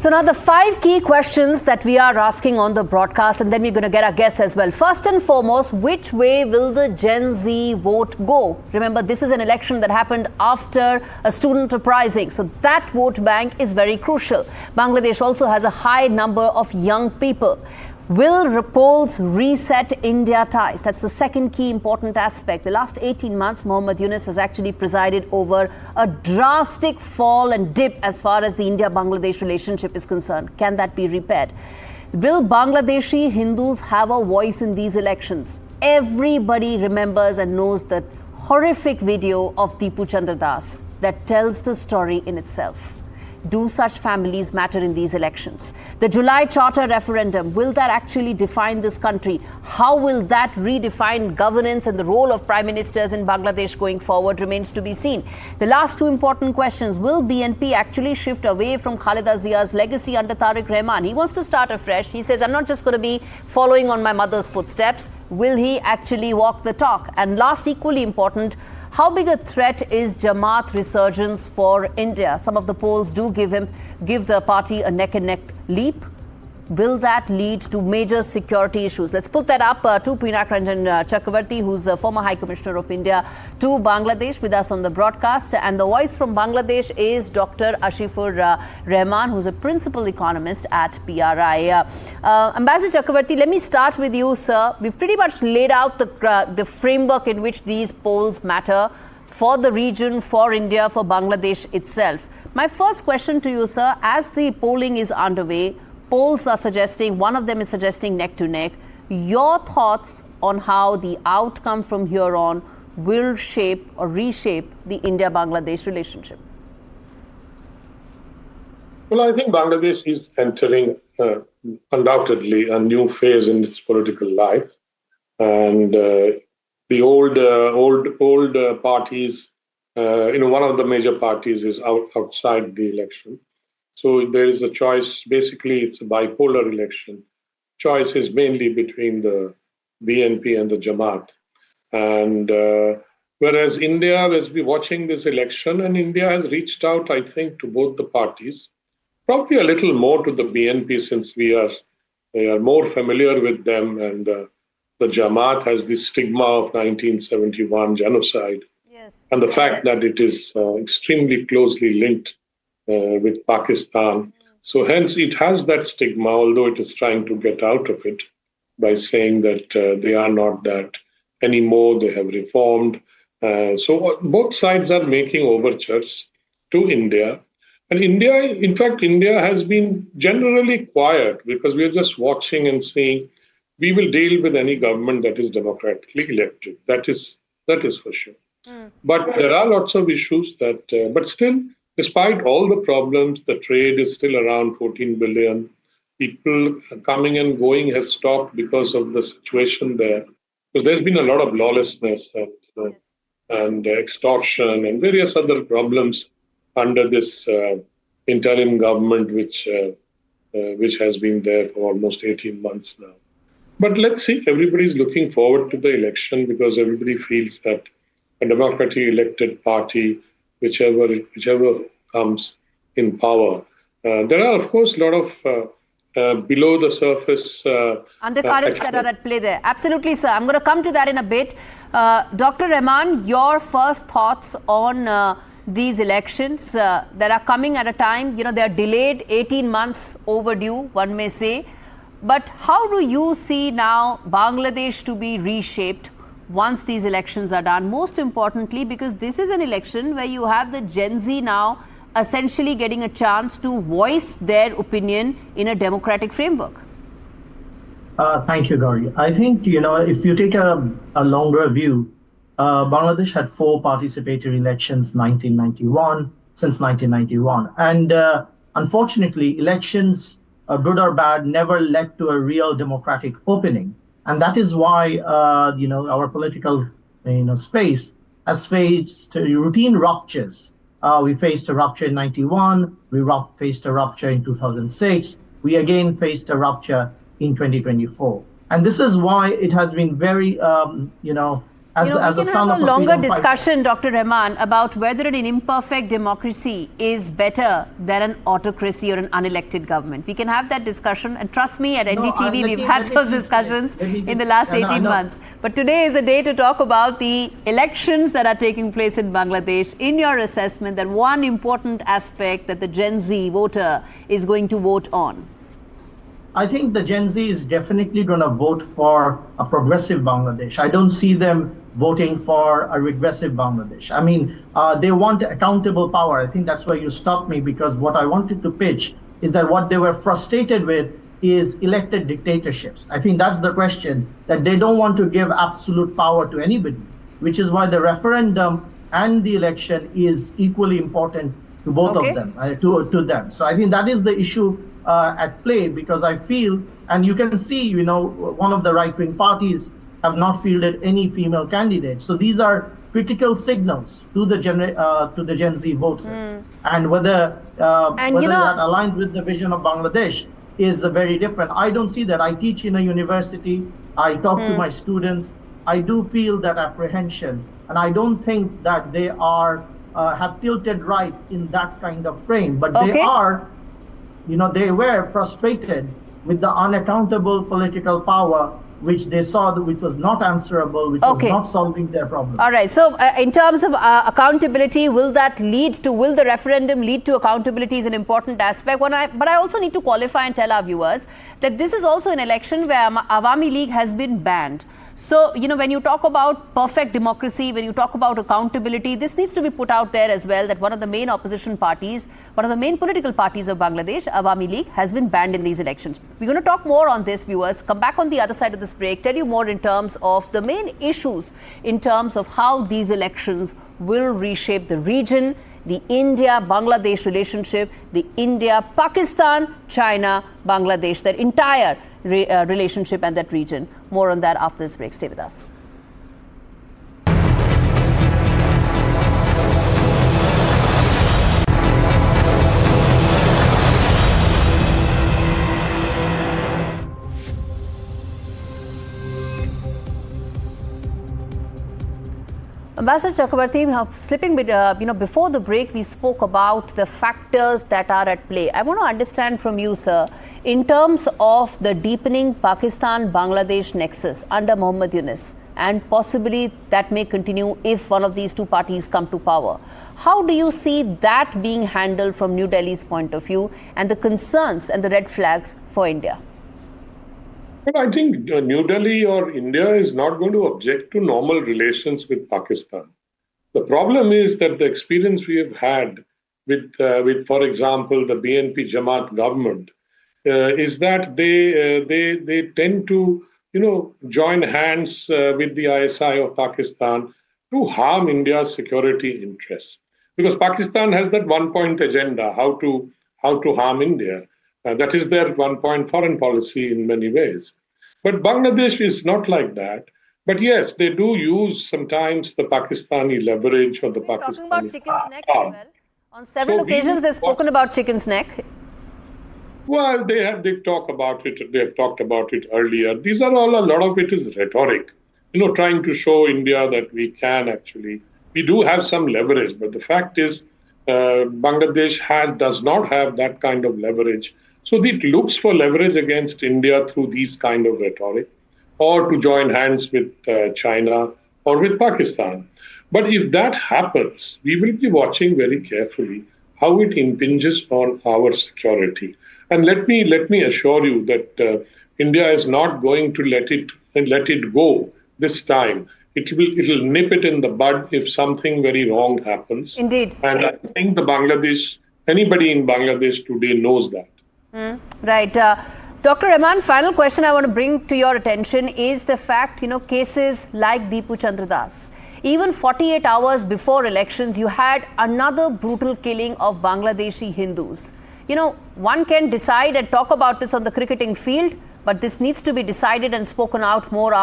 So now the 5 key questions that we are asking on the broadcast, and then we're going to get our guests as well. First and foremost, which way will the Gen Z vote go? Remember, this is an election that happened after a student uprising. So that vote bank is very crucial. Bangladesh also has a high number of young people. Will polls reset India ties? That's the second key important aspect. The last 18 months, Mohammad Yunus has actually presided over a drastic fall and dip as far as the India-Bangladesh relationship is concerned. Can that be repaired? Will Bangladeshi Hindus have a voice in these elections? Everybody remembers and knows that horrific video of Deepu Chandra Das that tells the story in itself. Do such families matter in these elections? The July Charter referendum, will that actually define this country? How will that redefine governance and the role of prime ministers in Bangladesh going forward remains to be seen. The last 2 important questions, will BNP actually shift away from Khaleda Zia's legacy under Tariq Rahman? He wants to start afresh. He says, I'm not just going to be following on my mother's footsteps. Will he actually walk the talk? And last, equally important, how big a threat is Jamaat resurgence for India? Some of the polls do give the party a neck-and-neck leap. Will that lead to major security issues? Let's put that up to Pinak Ranjan Chakravarty, who's a former High Commissioner of India to Bangladesh, with us on the broadcast. And the voice from Bangladesh is Dr. Ashikur Rahman, who's a principal economist at PRI. Ambassador Chakravarty, let me start with you, sir. We've pretty much laid out the framework in which these polls matter for the region, for India, for Bangladesh itself. My first question to you, sir, as the polling is underway, polls are suggesting, one of them is suggesting neck to neck. Your thoughts on how the outcome from here on will shape or reshape the India-Bangladesh relationship? Well, I think Bangladesh is entering undoubtedly a new phase in its political life. And the old parties, one of the major parties is outside the election. So there is a choice. Basically, it's a bipolar election. Choice is mainly between the BNP and the Jamaat. And whereas India has been watching this election, and India has reached out, I think, to both the parties, probably a little more to the BNP since we are more familiar with them. And the Jamaat has this stigma of 1971 genocide. Yes. And the fact that it is extremely closely linked with Pakistan. So hence it has that stigma, although it is trying to get out of it by saying that they are not that anymore, they have reformed. So both sides are making overtures to India. And in fact, India has been generally quiet because we are just watching and seeing we will deal with any government that is democratically elected. That is for sure. But there are lots of issues but still, despite all the problems, the trade is still around 14 billion. People coming and going have stopped because of the situation there. So there's been a lot of lawlessness and extortion and various other problems under this interim government, which has been there for almost 18 months now. But let's see, everybody's looking forward to the election because everybody feels that a democratically elected party, whichever comes in power. There are, of course, a lot of below the surface undercurrents that are at play there. Absolutely, sir. I'm going to come to that in a bit. Dr. Rahman, your first thoughts on these elections that are coming at a time, they are delayed, 18 months overdue, one may say. But how do you see now Bangladesh to be reshaped once these elections are done? Most importantly, because this is an election where you have the Gen Z now essentially getting a chance to voice their opinion in a democratic framework. Thank you, Gaurie. I think, if you take a longer view, Bangladesh had 4 participatory elections since 1991. And unfortunately, elections, good or bad, never led to a real democratic opening. And that is why, our political, space has faced routine ruptures. We faced a rupture in 91. We faced a rupture in 2006. We again faced a rupture in 2024. And this is why it has been very, as we a can son have of a a longer freedom fighter. discussion, Dr. Rahman, about whether an imperfect democracy is better than an autocracy or an unelected government. We can have that discussion, and trust me, at NDTV, we've had those discussions in the last 18 months. But today is a day to talk about the elections that are taking place in Bangladesh. In your assessment, that one important aspect that the Gen Z voter is going to vote on. I think the Gen Z is definitely going to vote for a progressive Bangladesh. I don't see them voting for a regressive Bangladesh. I mean, they want accountable power. I think that's why you stopped me, because what I wanted to pitch is that what they were frustrated with is elected dictatorships. I think that's the question, that they don't want to give absolute power to anybody, which is why the referendum and the election is equally important to both of them, to them. So I think that is the issue at play, because I feel, and you can see, one of the right-wing parties have not fielded any female candidates. So these are critical signals to the Gen Z voters, and whether that aligns with the vision of Bangladesh is very different. I don't see that. I teach in a university. I talk to my students. I do feel that apprehension, and I don't think that they are have tilted right in that kind of frame, but they are. They were frustrated with the unaccountable political power which they saw, which was not answerable, which was not solving their problem. All right. So in terms of accountability, will the referendum lead to accountability is an important aspect. But I also need to qualify and tell our viewers that this is also an election where Awami League has been banned. So, when you talk about perfect democracy, when you talk about accountability, this needs to be put out there as well, that one of the main opposition parties, one of the main political parties of Bangladesh, Awami League, has been banned in these elections. We're going to talk more on this, viewers. Come back on the other side of this break, tell you more in terms of the main issues, in terms of how these elections will reshape the region, the India-Bangladesh relationship, the India-Pakistan-China-Bangladesh, their entire relationship and that region. More on that after this break. Stay with us. Ambassador Chakravarty, slipping bit, before the break, we spoke about the factors that are at play. I want to understand from you, sir, in terms of the deepening Pakistan-Bangladesh nexus under Muhammad Yunus, and possibly that may continue if one of these two parties come to power. How do you see that being handled from New Delhi's point of view, and the concerns and the red flags for India? Well, I think New Delhi or India is not going to object to normal relations with Pakistan. The problem is that the experience we have had with for example, the BNP Jamaat government is that they tend to, join hands with the ISI of Pakistan to harm India's security interests. Because Pakistan has that one-point agenda, how to harm India. That is their one-point foreign policy in many ways. But Bangladesh is not like that. But yes, they do use sometimes the Pakistani leverage or the Pakistani... Talking about chicken's neck as well. On several occasions, they've spoken about chicken's neck. Well, they talk about it. They have talked about it earlier. These are all, a lot of it is rhetoric. Trying to show India that we do have some leverage. But the fact is, Bangladesh does not have that kind of leverage. So it looks for leverage against India through these kind of rhetoric, or to join hands with China or with Pakistan. But if that happens, we will be watching very carefully how it impinges on our security. And let me assure you that India is not going to let it go this time. It will nip it in the bud if something very wrong happens. Indeed. And I think anybody in Bangladesh today knows that. Right. Dr. Rahman, final question I want to bring to your attention is the fact, cases like Deepu Chandra Das. Even 48 hours before elections, you had another brutal killing of Bangladeshi Hindus. One can decide and talk about this on the cricketing field, but this needs to be decided and spoken out more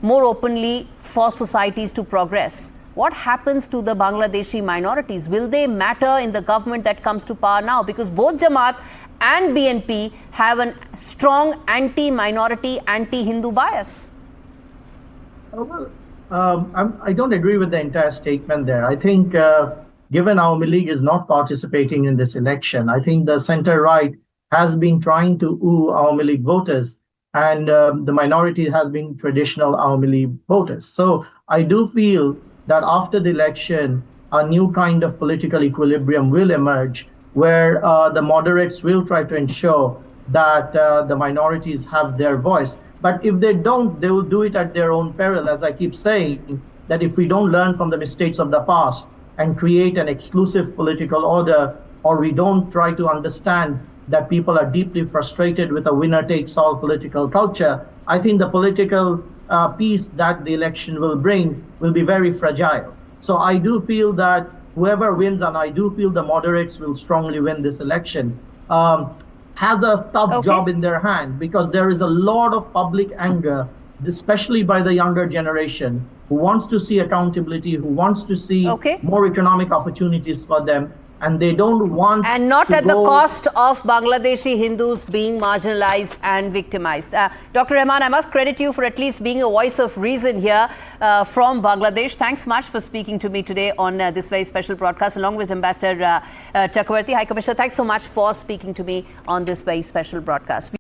openly for societies to progress. What happens to the Bangladeshi minorities? Will they matter in the government that comes to power now? Because both Jamaat and BNP have a strong anti-minority, anti-Hindu bias. Well, I don't agree with the entire statement there. I think given Awami League is not participating in this election, I think the center-right has been trying to woo Awami League voters, and the minority has been traditional Awami League voters. So I do feel that after the election, a new kind of political equilibrium will emerge where the moderates will try to ensure that the minorities have their voice. But if they don't, they will do it at their own peril. As I keep saying, that if we don't learn from the mistakes of the past and create an exclusive political order, or we don't try to understand that people are deeply frustrated with a winner-takes-all political culture, I think the political peace that the election will bring will be very fragile. So I do feel that whoever wins, and I do feel the moderates will strongly win this election, has a tough job in their hand, because there is a lot of public anger, especially by the younger generation, who wants to see accountability, who wants to see more economic opportunities for them, and they don't want and not at the cost of Bangladeshi Hindus being marginalized and victimized. Dr. Rahman, I must credit you for at least being a voice of reason here from Bangladesh. Thanks much for speaking to me today on this very special broadcast, along with Ambassador Chakravarty. High Commissioner, thanks so much for speaking to me on this very special broadcast.